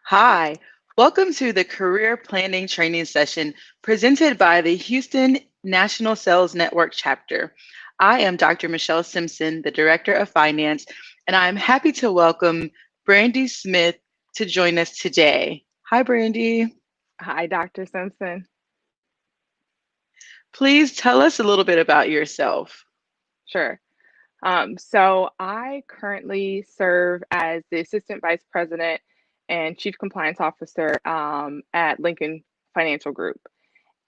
Hi, welcome to the Career Planning Training Session presented by the Houston National Sales Network chapter. I am Dr. Michelle Simpson, the Director of Finance, and I'm happy to welcome Brandy Smith to join us today. Hi, Brandy. Hi, Dr. Simpson. Please tell us a little bit about yourself. Sure. So I currently serve as the Assistant Vice President and Chief Compliance Officer at Lincoln Financial Group.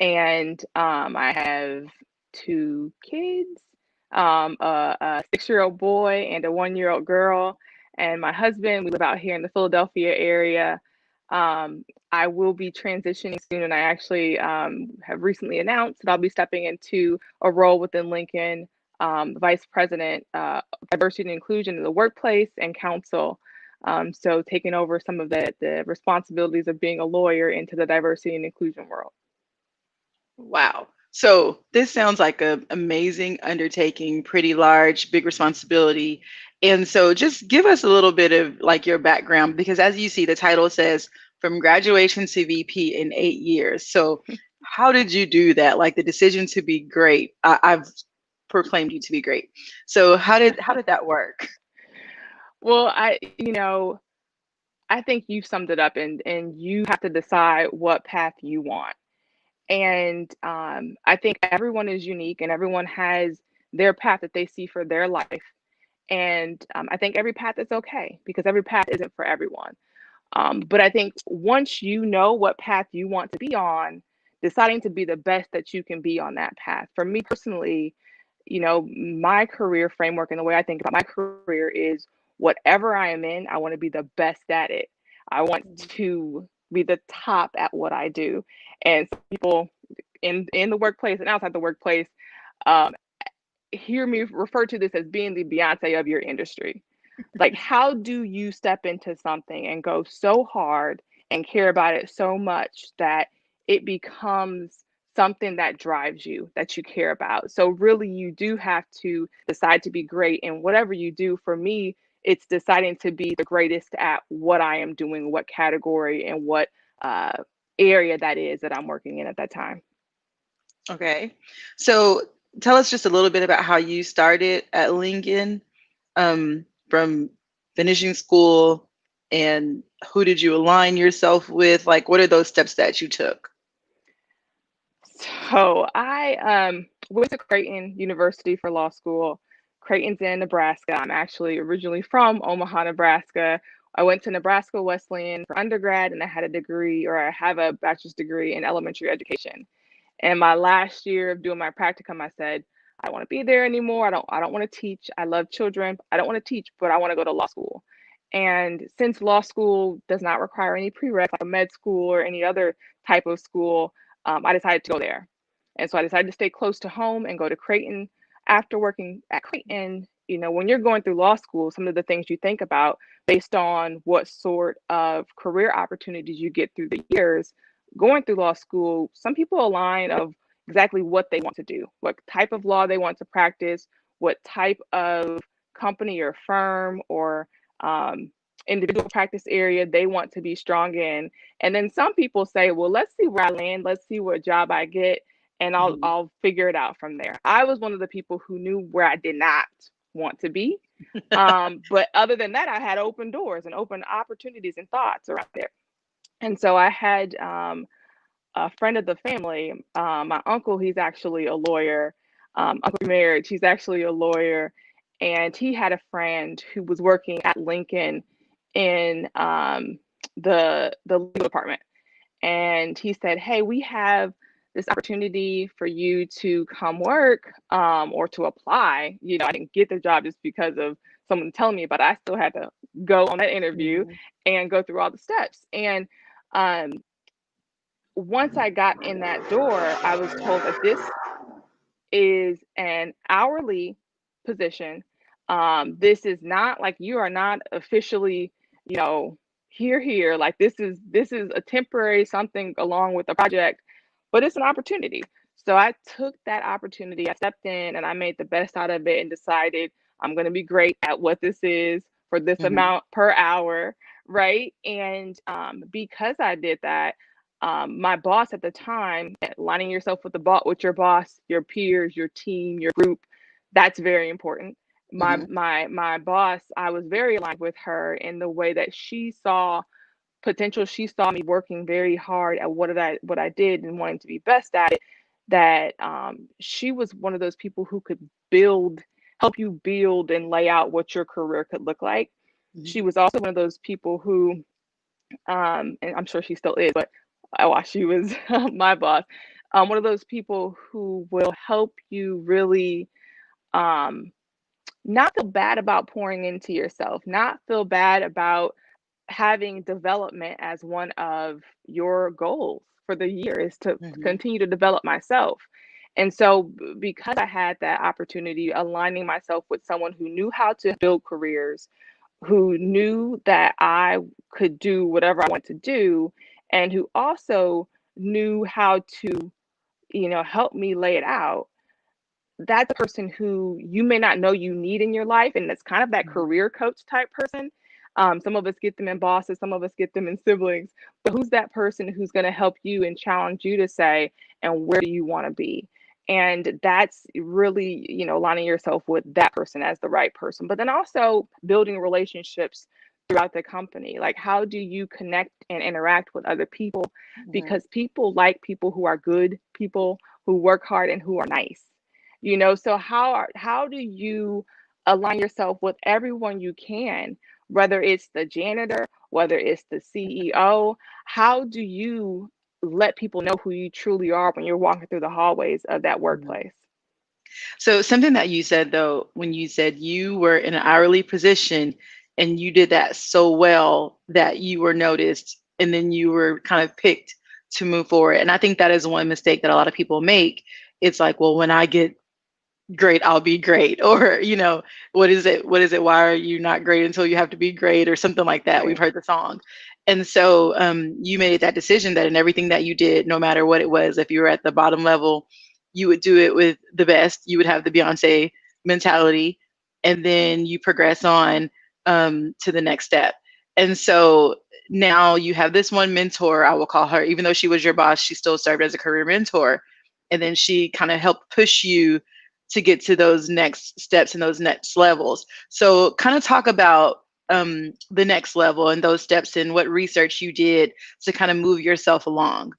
And I have two kids, a 6-year-old boy and a 1-year-old girl. And my husband, we live out here in the Philadelphia area. I will be transitioning soon, and I actually have recently announced that I'll be stepping into a role within Lincoln, Vice President, Diversity and Inclusion in the Workplace and Council. So taking over some of the responsibilities of being a lawyer into the diversity and inclusion world. Wow. So this sounds like an amazing undertaking, pretty large, big responsibility. And so just give us a little bit of like your background, because as you see, the title says from graduation to VP in 8 years. So how did you do that? Like the decision to be great. I've proclaimed you to be great. So how did that work? Well, I think you've summed it up, and you have to decide what path you want. And I think everyone is unique, and everyone has their path that they see for their life. And I think every path is okay because every path isn't for everyone. But I think once you know what path you want to be on, deciding to be the best that you can be on that path. For me personally, my career framework and the way I think about my career is whatever I am in, I want to be the best at it. I want to be the top at what I do. And some people in the workplace and outside the workplace um, hear me refer to this as being the Beyonce of your industry. Like, how do you step into something and go so hard and care about it so much that it becomes something that drives you, that you care about? So, really, you do have to decide to be great in whatever you do. For me, it's deciding to be the greatest at what I am doing, what category and what uh, area that is that I'm working in at that time. Okay. So tell us just a little bit about how you started at Lincoln, from finishing school, and who did you align yourself with? Like, what are those steps that you took? So I went to Creighton University for law school. Creighton's in Nebraska. I'm actually originally from Omaha, Nebraska. I went to Nebraska Wesleyan for undergrad, and I had a degree, or I have a bachelor's degree in elementary education. And my last year of doing my practicum, I said, I don't want to be there anymore. I don't want to teach. I love children. I don't want to teach, but I want to go to law school. And since law school does not require any prereqs like a med school or any other type of school, I decided to go there. And so I decided to stay close to home and go to Creighton. After working at Creighton, when you're going through law school, some of the things you think about based on what sort of career opportunities you get through the years, going through law school, some people align of exactly what they want to do, what type of law they want to practice, what type of company or firm or um, individual practice area they want to be strong in. And then some people say, well, let's see where I land, let's see what job I get, and I'll Mhm. I'll figure it out from there. I was one of the people who knew where I did not want to be. But other than that, I had open doors and open opportunities and thoughts around there. And so I had a friend of the family, my uncle, he's actually a lawyer. Uncle marriage, he's actually a lawyer, and he had a friend who was working at Lincoln in the legal department, and he said, "Hey, we have this opportunity for you to come work or to apply." I didn't get the job just because of someone telling me, but I still had to go on that interview Mhm. and go through all the steps. And um, once I got in that door, I was told that this is an hourly position. This is not like you are not officially, you know, here. Like this is a temporary something along with a project, but it's an opportunity. So I took that opportunity. I stepped in and I made the best out of it and decided I'm going to be great at what this is for this Mhm. amount per hour, right? And because I did that, my boss at the time, aligning yourself with with your boss, your peers, your team, your group, that's very important. My Mhm. my my boss, I was very aligned with her in the way that she saw potential. She saw me working very hard at what I did and wanting to be best at it. That she was one of those people who could build, help you build and lay out what your career could look like. Mhm. She was also one of those people who, and I'm sure she still is, but while she was my boss, one of those people who will help you really um, not feel bad about pouring into yourself, not feel bad about having development as one of your goals for the year is to Mhm. continue to develop myself. And so, because I had that opportunity, aligning myself with someone who knew how to build careers, who knew that I could do whatever I wanted to do, and who also knew how to, help me lay it out, that's a person who you may not know you need in your life. And it's kind of that Mhm. career coach type person. Some of us get them in bosses, some of us get them in siblings. But who's that person who's going to help you and challenge you to say, and where do you want to be? And that's really, aligning yourself with that person as the right person. But then also building relationships throughout the company. Like, how do you connect and interact with other people? Mhm. Because people like people who are good people, who work hard, and who are nice. So how do you align yourself with everyone you can, whether it's the janitor, whether it's the CEO? How do you let people know who you truly are when you're walking through the hallways of that Mhm. workplace? So something that you said though, when you said you were in an hourly position and you did that so well that you were noticed and then you were kind of picked to move forward. And I think that is one mistake that a lot of people make. It's like, well, when I get great, I'll be great. Or, what is it? What is it? Why are you not great until you have to be great? Or something like that. We've Right. heard the song. And so you made that decision that in everything that you did, no matter what it was, if you were at the bottom level, you would do it with the best. You would have the Beyonce mentality. And then you progress on to the next step. And so now you have this one mentor, I will call her, even though she was your boss, she still served as a career mentor. And then she kind of helped push you to get to those next steps and those next levels. So, kind of talk about the next level and those steps and what research you did to kind of move yourself along.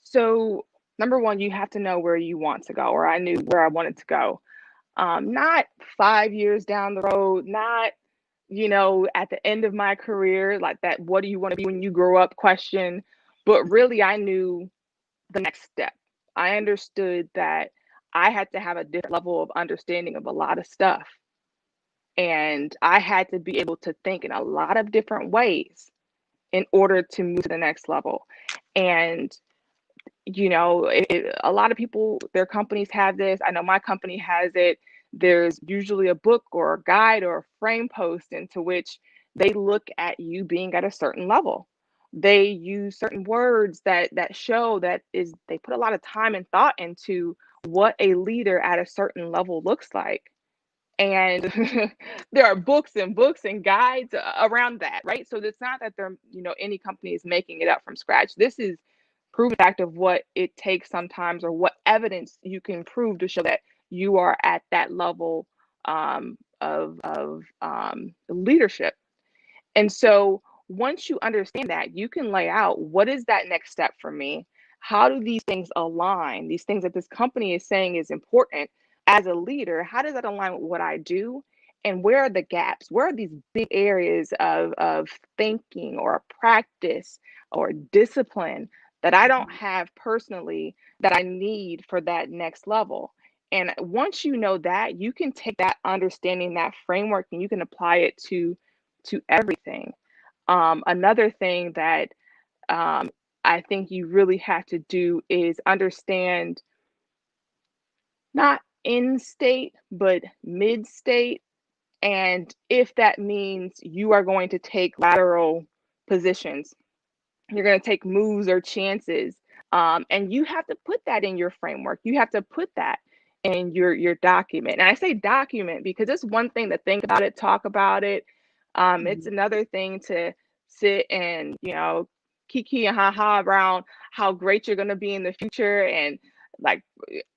So, number one, you have to know where you want to go, or I knew where I wanted to go. Not 5 years down the road, not, at the end of my career, like that, what do you want to be when you grow up question. But really, I knew the next step. I understood that I had to have a different level of understanding of a lot of stuff. And I had to be able to think in a lot of different ways in order to move to the next level. And a lot of people, their companies have this. I know my company has it. There's usually a book or a guide or a frame post into which they look at you being at a certain level. They use certain words that show that is they put a lot of time and thought into what a leader at a certain level looks like. And there are books and books and guides around that, right? So it's not that any company is making it up from scratch. This is proven fact of what it takes sometimes, or what evidence you can prove to show that you are at that level of leadership. And so once you understand that, you can lay out, what is that next step for me? How do these things align? These things that this company is saying is important as a leader, how does that align with what I do? And where are the gaps? Where are these big areas of thinking or practice or discipline that I don't Mhm. have personally that I need for that next level? And once you know that, you can take that understanding, that framework, and you can apply it to everything. Another thing that um, I think you really have to do is understand not in state, but mid state. And if that means you are going to take lateral positions, you're going to take moves or chances. And you have to put that in your framework. You have to put that in your document. And I say document because it's one thing to think about it, talk about it, It's Mhm. another thing to sit and, kiki and ha around how great you're going to be in the future, and like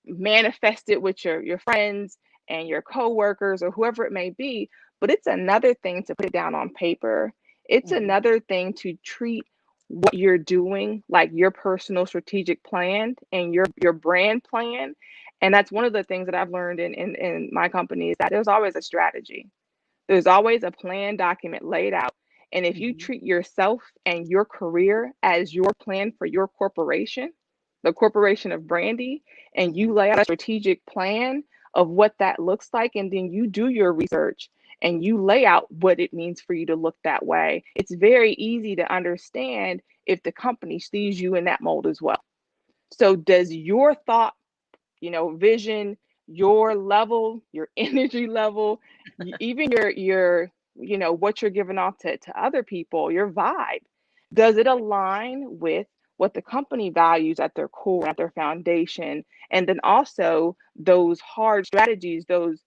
manifest it with your friends and your coworkers or whoever it may be. But it's another thing to put it down on paper. It's Mhm. another thing to treat what you're doing like your personal strategic plan and your brand plan. And that's one of the things that I've learned in my company, is that there's always a strategy. There's always a plan document laid out. And if you Mhm. treat yourself and your career as your plan for your corporation, the corporation of Brandy, and you Mhm. lay out a strategic plan of what that looks like, and then you do your research and you lay out what it means for you to look that way, it's very easy to understand if the company sees you in that mold as well. So, does your thought, vision, your level, your energy level, even your what you're giving off to other people, your vibe, does it align with what the company values at their core, at their foundation? And then also those hard strategies, those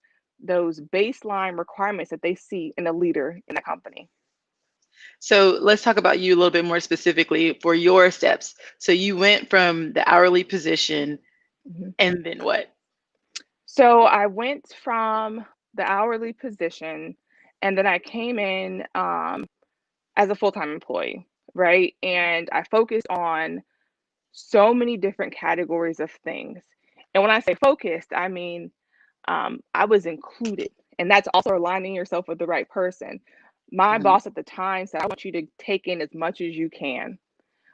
baseline requirements that they see in a leader in a company. So let's talk about you a little bit more specifically for your steps. So you went from the hourly position, Mhm. and then what? So I went from the hourly position, and then I came in as a full-time employee, right? And I focused on so many different categories of things. And when I say focused, I mean I was included, and that's also aligning yourself with the right person. My Mhm. boss at the time said, I want you to take in as much as you can.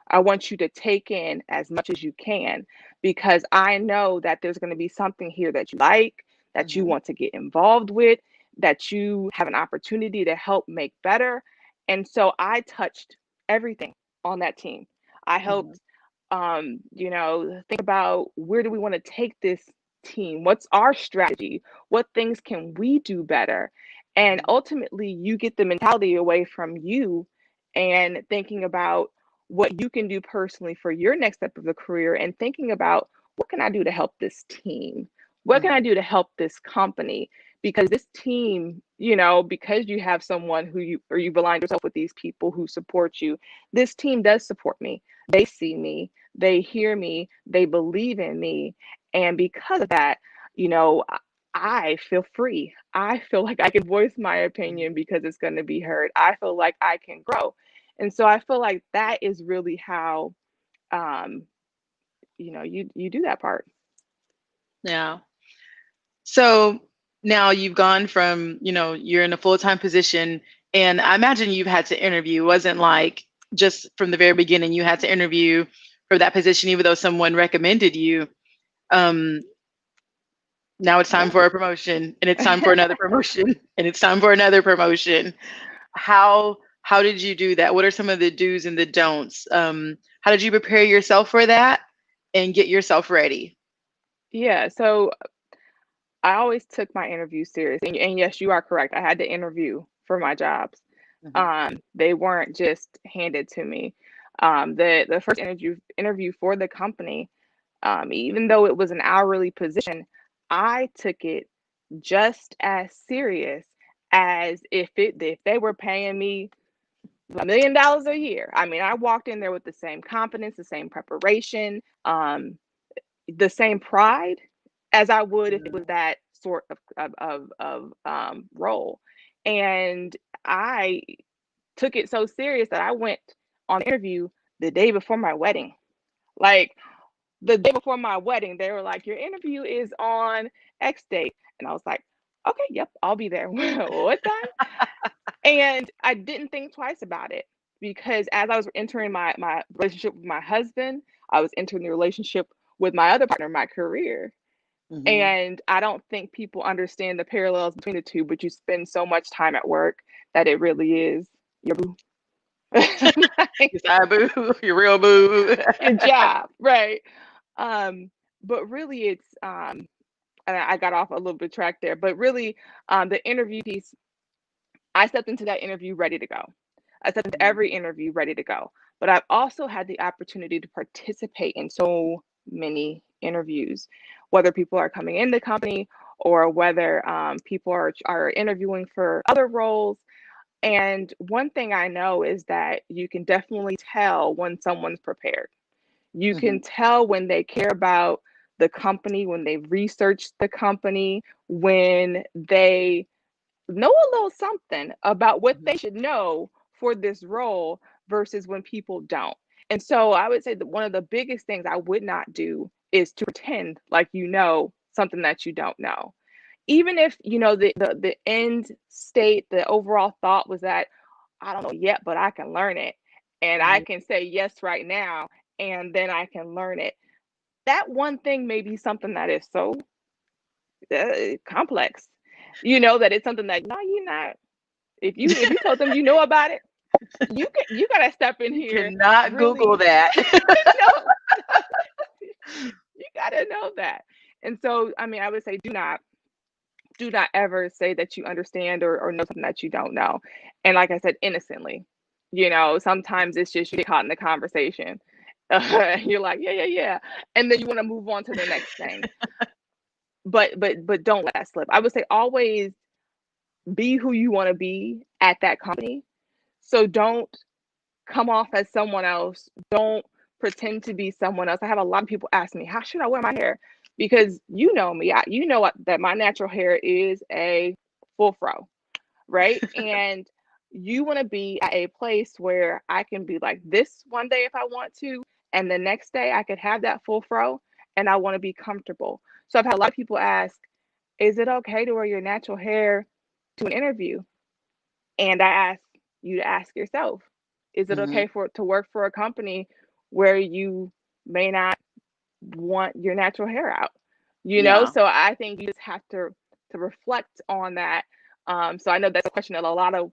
I want you to take in as much as you can, because I know that there's going to be something here that you like, that you Mhm. want to get involved with, that you have an opportunity to help make better. And so I touched everything on that team. I Mhm. helped, think about, where do we want to take this team? What's our strategy? What things can we do better? And Mhm. ultimately, you get the mentality away from you and thinking about what you can do personally for your next step of the career, and thinking about, what can I do to help this team? What can I Mhm. do to help this company? Because this team, because you have someone who you've aligned yourself with these people who support you, this team does support me. They see me, they hear me, they believe in me. And because of that, you know, I I feel free. I feel like I can voice my opinion Mhm. because it's going to be heard. I feel like I can grow. And so I feel like that is really how um, you do that part. Yeah. So now you've gone from, you're in a full-time position, and I imagine you've had to interview. It wasn't like just from the very beginning you had to interview for that position, even though someone recommended you. Um, Now it's time Yeah. for a promotion, and it's time for another promotion, and it's time for another promotion. How did you do that? What are some of the do's and the don'ts? How did you prepare yourself for that and get yourself ready? Yeah. So I always took my interview serious. And yes, you are correct. I had to interview for my jobs. Mhm. They weren't just handed to me. The first interview for the company, even though it was an hourly position, I took it just as serious as if they were paying me $1 million a year. I mean, I walked in there with the same confidence, the same preparation, the same pride as I would if it was Mhm. that sort of role. And I took it so serious that I went on the interview the day before my wedding. Like, the day before my wedding, they were like, "Your interview is on X date," and I was like, "Okay, yep, I'll be there." What time? And I didn't think twice about it, because as I was entering my relationship with my husband, I was entering the relationship with my other partner, my career. Mhm. And I don't think people understand the parallels between the two, but you spend so much time at work that it really is your boo. Like, Your side boo, your real boo. your job, right? Um, but really it's and I got off a little bit track there, but really the interview piece, I stepped into that interview ready to go. I stepped into Mhm. every interview ready to go. But I've also had the opportunity to participate in so many interviews, whether people are coming in the company or whether people are interviewing for other roles. And one thing I know is that you can definitely tell when someone's prepared. You can Mhm. tell when they care about the company, when they researched the company, when they know a little something about what they Mhm. should know for this role versus when people don't. And so I would say that one of the biggest things I would not do is to pretend like you know something that you don't know. Even if you know the end state, the overall thought was that I don't know yet, but I can learn it. And I Mhm. can say yes right now, and then I can learn it. That one thing may be something that is so complex, that it's something that no, you're not. If you told them you know about it, you gotta step in You here cannot Google really. that. No, you gotta know that. And so, I mean, I would say do not ever say that you understand or know something that you don't know. And like I said, innocently. Sometimes it's just you get caught in the conversation. You're like, yeah, yeah, yeah, and then you want to move on to the next thing. But don't let that slip. I would say always be who you want to be at that company. So don't come off as someone else. Don't pretend to be someone else. I have a lot of people ask me, how should I wear my hair? Because you know me, that my natural hair is a full fro, right? And you want to be at a place where I can be like this one day if I want to, and the next day I could have that full fro, and I want to be comfortable. So I've had a lot of people ask, is it okay to wear your natural hair to an interview? And I ask you to ask yourself, is it okay Mhm. for to work for a company where you may not want your natural hair out? Yeah. So I think you just have to reflect on that. So I know that's a question that a lot of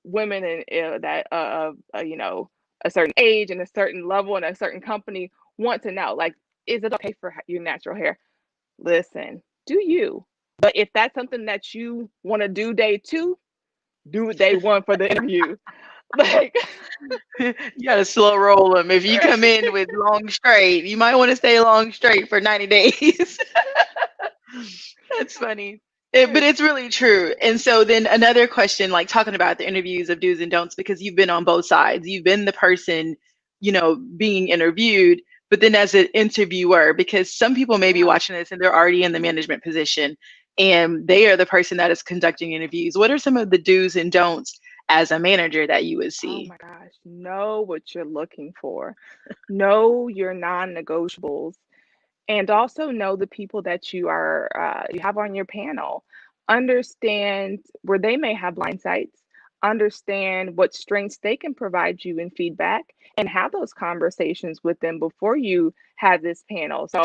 women that a certain age and a certain level and a certain company want to know. Like, is it okay for your natural hair? Listen, do you? But if that's something that you want to do day two, do what day one for the interview. Like, You gotta slow roll them. If you come right. in with long straight, you might want to stay long straight for 90 days. That's funny. But Yes. it's really true. And so then another question, like talking about the interviews of do's and don'ts, because you've been on both sides. You've been the person, being interviewed, but then as an interviewer, because some people may be Yeah. watching this and they're already in the management position and they are the person that is conducting interviews. What are some of the do's and don'ts as a manager that you would Oh see? my gosh. Know what you're looking for. Know your non-negotiables. And also know the people that you have on your panel. Understand where they may have blind sites. Understand what strengths they can provide you in feedback, and have those conversations with them before you have this panel. So,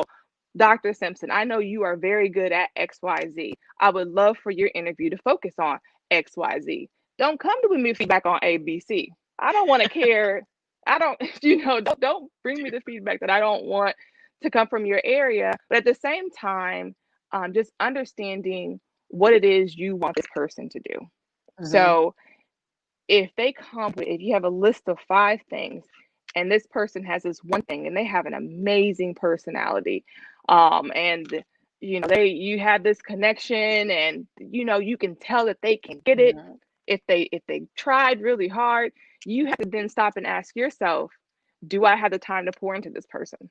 Dr. Simpson, I know you are very good at XYZ. I would love for your interview to focus on XYZ. Don't come to me with feedback on ABC. I don't want to care. I don't, don't bring me the feedback that I don't want to come from your area. But at the same time, just understanding what it is you want this person to do. Hmm. So if you have a list of 5 things, and this person has this one thing, and they have an amazing personality, and you have this connection, and you can tell that they can get it Hmm. if they tried really hard. You have to then stop and ask yourself, do I have the time to pour into this person?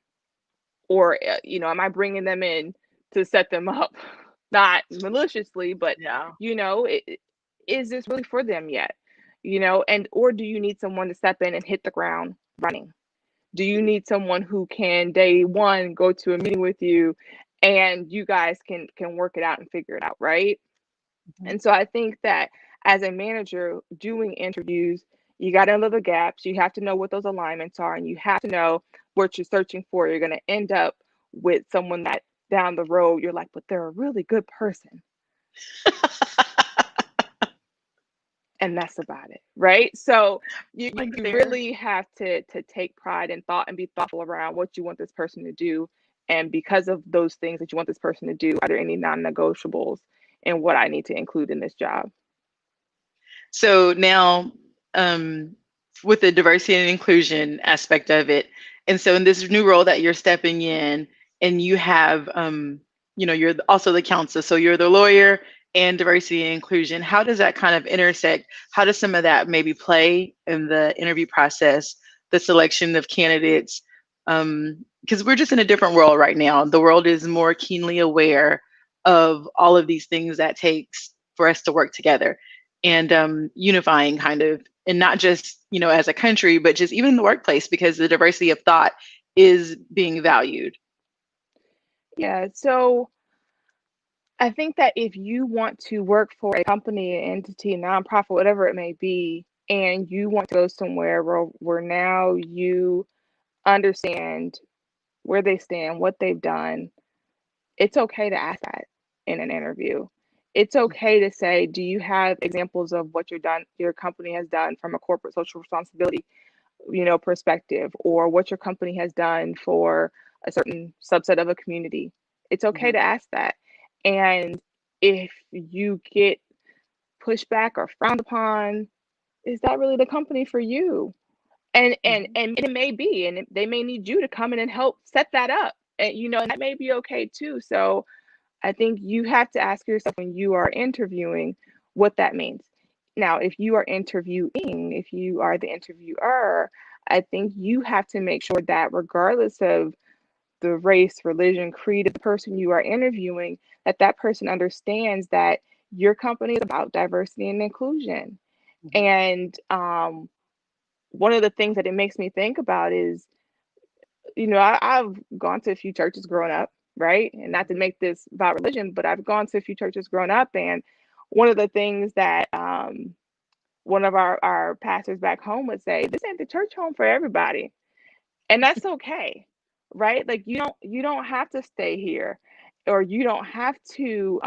Or am I bringing them in to set them up, not maliciously, but Yeah. is this really for them yet? And or do you need someone to step in and hit the ground running? Do you need someone who can day one go to a meeting with you, and you guys can work it out and figure it out, right? Mhm. And so I think that as a manager doing interviews, you got to know the gaps. You have to know what those alignments are, and you have to know what you're searching for. You're going to end up with someone that down the road you're like, but they're a really good person, and that's about it, right? So you, Like you there. really have to take pride in thought and be thoughtful around what you want this person to do, and because of those things that you want this person to do, are there any non-negotiables in what I need to include in this job? So now, um, with the diversity and inclusion aspect of it, and so in this new role that you're stepping in, and you have, you're also the counselor, so you're the lawyer and diversity and inclusion. How does that kind of intersect? How does some of that maybe play in the interview process, the selection of candidates? Because we're just in a different world right now. The world is more keenly aware of all of these things that takes for us to work together, and unifying kind of, and not just as a country, but just even in the workplace, because the diversity of thought is being valued. Yeah, so I think that if you want to work for a company, an entity, a nonprofit, whatever it may be, and you want to go somewhere where now you understand where they stand, what they've done, it's okay to ask that in an interview. It's okay to say, do you have examples of what your company has done from a corporate social responsibility, perspective, or what your company has done for a certain subset of a community? It's okay Mhm. to ask that. And if you get pushback or frowned upon, is that really the company for you? Mhm. And it may be, and they may need you to come in and help set that up. And and that may be okay too. So I think you have to ask yourself when you are interviewing what that means. Now, if you are interviewing, if you are the interviewer, I think you have to make sure that regardless of the race, religion, creed of the person you are interviewing, that that person understands that your company is about diversity and inclusion. Mhm. And one of the things that it makes me think about is, I've gone to a few churches growing up, right? And not to Mhm. make this about religion, but I've gone to a few churches growing up. And one of the things that one of our pastors back home would say, this ain't the church home for everybody. And that's okay, right? Like you don't have to stay here, or you don't have to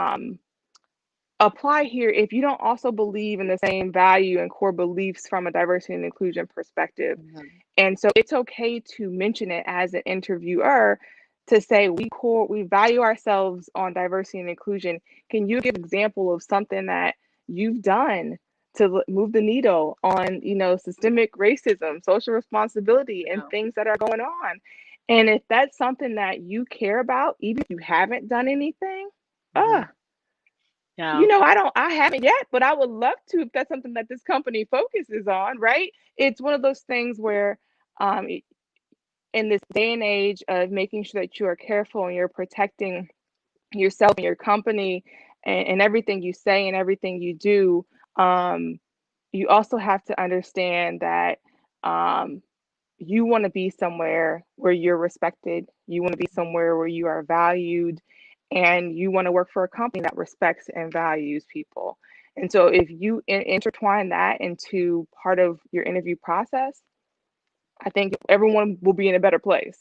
apply here if you don't also believe in the same value and core beliefs from a diversity and inclusion perspective. Mhm. And so it's okay to mention it as an interviewer, to say we value ourselves on diversity and inclusion. Can you give an example of something that you've done to move the needle on, systemic racism, social responsibility, and Yeah. things that are going on? And if that's something that you care about, even if you haven't done anything, Mhm. ah, Yeah. I haven't yet, but I would love to if that's something that this company focuses on, right? It's one of those things where, um, in this day and age of making sure that you are careful and you're protecting yourself and your company, and everything you say and everything you do, um, you also have to understand that um, you want to be somewhere where you're respected. You want to be somewhere where you are valued, and you want to work for a company that respects and values people. And so, if you intertwine that into part of your interview process, I think everyone will be in a better place.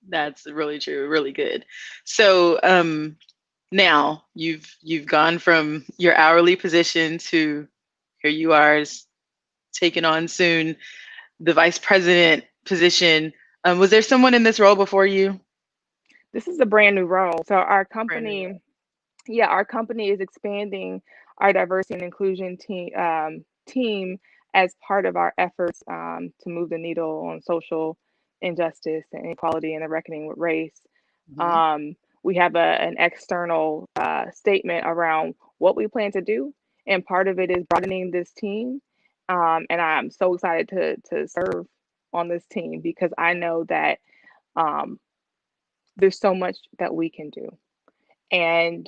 That's really true. Really good. So, now you've gone from your hourly position to here you are taking on soon the vice president position. Was there someone in this role before you? This is a brand new role. So, our Brand new role. company, yeah, our company is expanding our diversity and inclusion team as part of our efforts to move the needle on social injustice and inequality and the reckoning with race. Mhm. Um, we have an external statement around what we plan to do, and part of it is broadening this team. And I'm so excited to serve on this team because I know that um, there's so much that we can do. And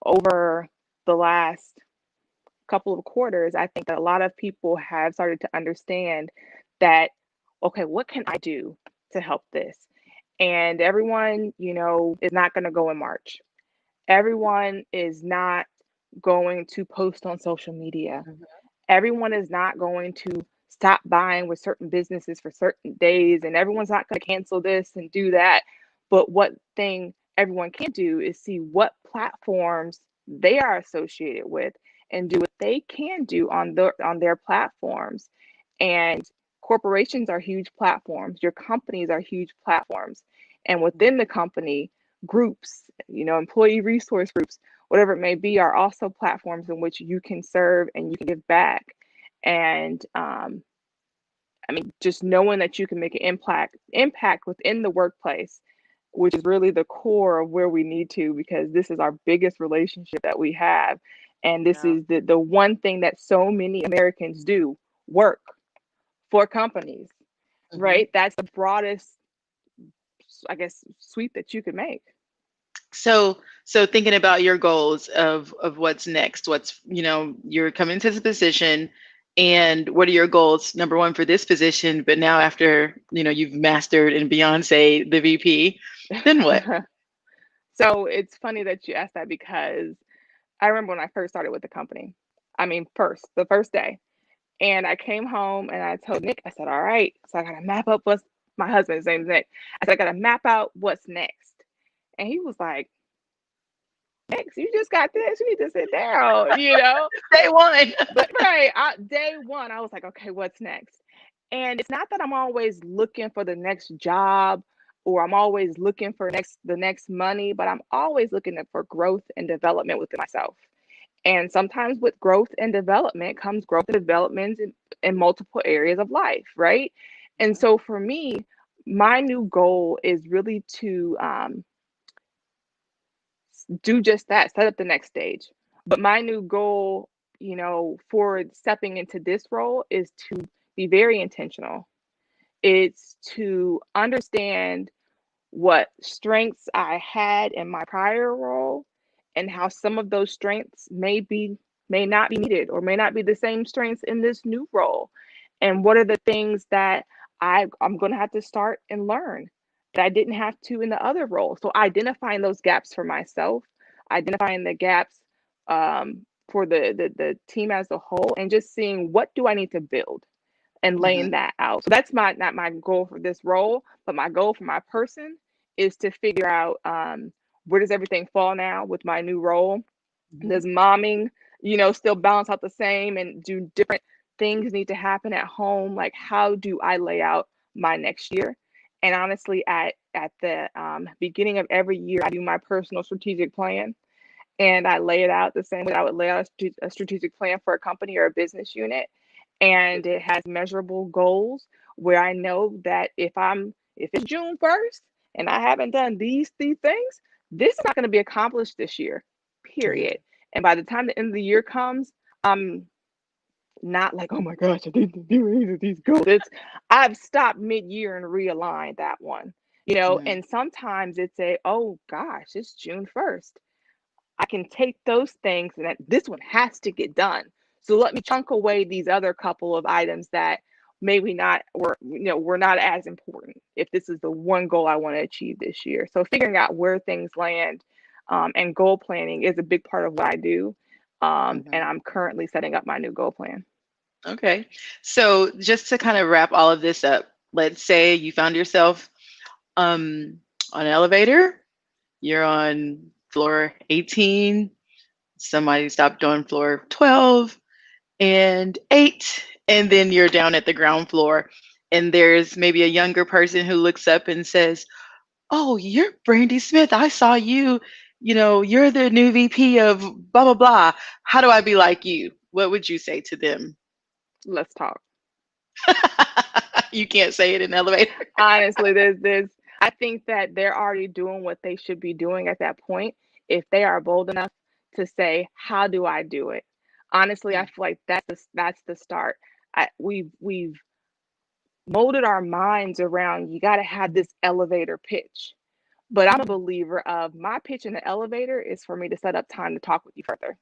over the last couple of quarters, I think that a lot of people have started to understand that, okay, what can I do to help this? And everyone, is not going to go in March. Everyone is not going to post on social media. Mhm. Everyone is not going to stop buying with certain businesses for certain days, and everyone's not going to cancel this and do that. But what thing everyone can do is see what platforms they are associated with and do what they can do on their platforms. And corporations are huge platforms. Your companies are huge platforms. And within the company, groups, employee resource groups, whatever it may be, are also platforms in which you can serve and you can give back. And I mean, just knowing that you can make an impact within the workplace, which is really the core of where we need to, because this is our biggest relationship that we have. And this Yeah. is the one thing that so many Americans do: work for companies, Mhm. right? That's the broadest, I guess, sweep that you could make. So thinking about your goals of what's next, what's, you're coming into this position, and what are your goals? Number one for this position, but now after, you've mastered and Beyonce the VP, then what? So it's funny that you asked that because I remember when I first started with the company. I mean, the first day. And I came home and I told Nick, I said, all right, so I got to map up what's my husband's name is Nick. I said, I got to map out what's next. And he was like, next, you just got this. You need to sit down, you know? Day one. But right, day one, I was like, okay, what's next? And it's not that I'm always looking for the next job or I'm always looking for the next money, but I'm always looking for growth and development within myself. And sometimes with growth and development comes growth and development in multiple areas of life, right? And so for me, my new goal is really to do just that, set up the next stage. But my new goal, for stepping into this role is to be very intentional. It's to understand what strengths I had in my prior role and how some of those strengths may not be needed or may not be the same strengths in this new role. And what are the things that I'm going to have to start and learn that I didn't have to in the other role. So identifying those gaps for myself, identifying the gaps for the team as a whole, and just seeing what do I need to build and laying Mhm. that out. So that's not my goal for this role, but my goal for my person is to figure out where does everything fall now with my new role. Mhm. Does momming, still balance out the same, and do different things need to happen at home? Like, how do I lay out my next year? And honestly, at the beginning of every year, I do my personal strategic plan, and I lay it out the same way I would lay out a strategic plan for a company or a business unit. And it has measurable goals where I know that if it's June 1st and I haven't done these three things, this is not going to be accomplished this year, Yeah. period. And by the time the end of the year comes, I'm not like, oh my gosh, I didn't do any of these goals. I've stopped mid-year and realigned that one. Mhm. And sometimes it's oh gosh, it's June 1st. I can take those things and that this one has to get done. So let me chunk away these other couple of items that maybe not were not as important if this is the one goal I want to achieve this year. So figuring out where things land and goal planning is a big part of what I do. And Mhm. I'm currently setting up my new goal plan. Okay. So just to kind of wrap all of this up, let's say you found yourself um, on an elevator. You're on floor 18. Somebody stopped on floor 12 and 8. And then you're down at the ground floor. And there's maybe a younger person who looks up and says, "Oh, you're Brandy Smith. I saw you. You're the new VP of blah, blah, blah. How do I be like you?" What would you say to them? Let's talk. You can't say it in the elevator. Honestly, there's I think that they're already doing what they should be doing at that point if they are bold enough to say, how do I do it? Honestly, I Mm, feel like that's the start. We've molded our minds around you got to have this elevator pitch. But I'm a mm, believer of my pitch in the elevator is for me to set up time to talk with you further.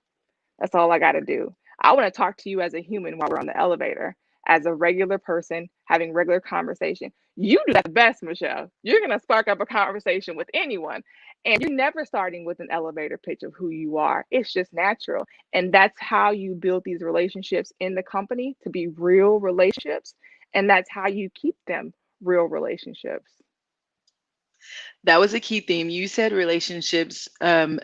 That's all I got to do. I want to talk to you as a human while we're on the elevator, as a regular person having regular conversation. You do that the best, Michelle. You're going to spark up a conversation with anyone. And you're never starting with an elevator pitch of who you are. It's just natural. And that's how you build these relationships in the company to be real relationships. And that's how you keep them real relationships. That was a key theme. You said relationships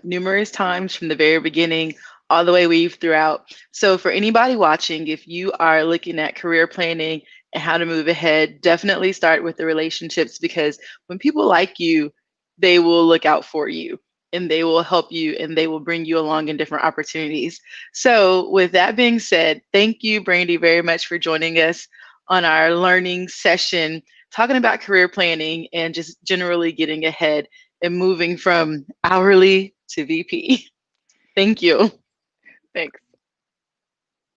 numerous times from the very beginning, all the way weave throughout. So, for anybody watching, if you are looking at career planning and how to move ahead, definitely start with the relationships because when people like you, they will look out for you and they will help you and they will bring you along in different opportunities. So, with that being said, thank you, Brandy, very much for joining us on our learning session talking about career planning and just generally getting ahead and moving from hourly to VP. Thank you. Thanks.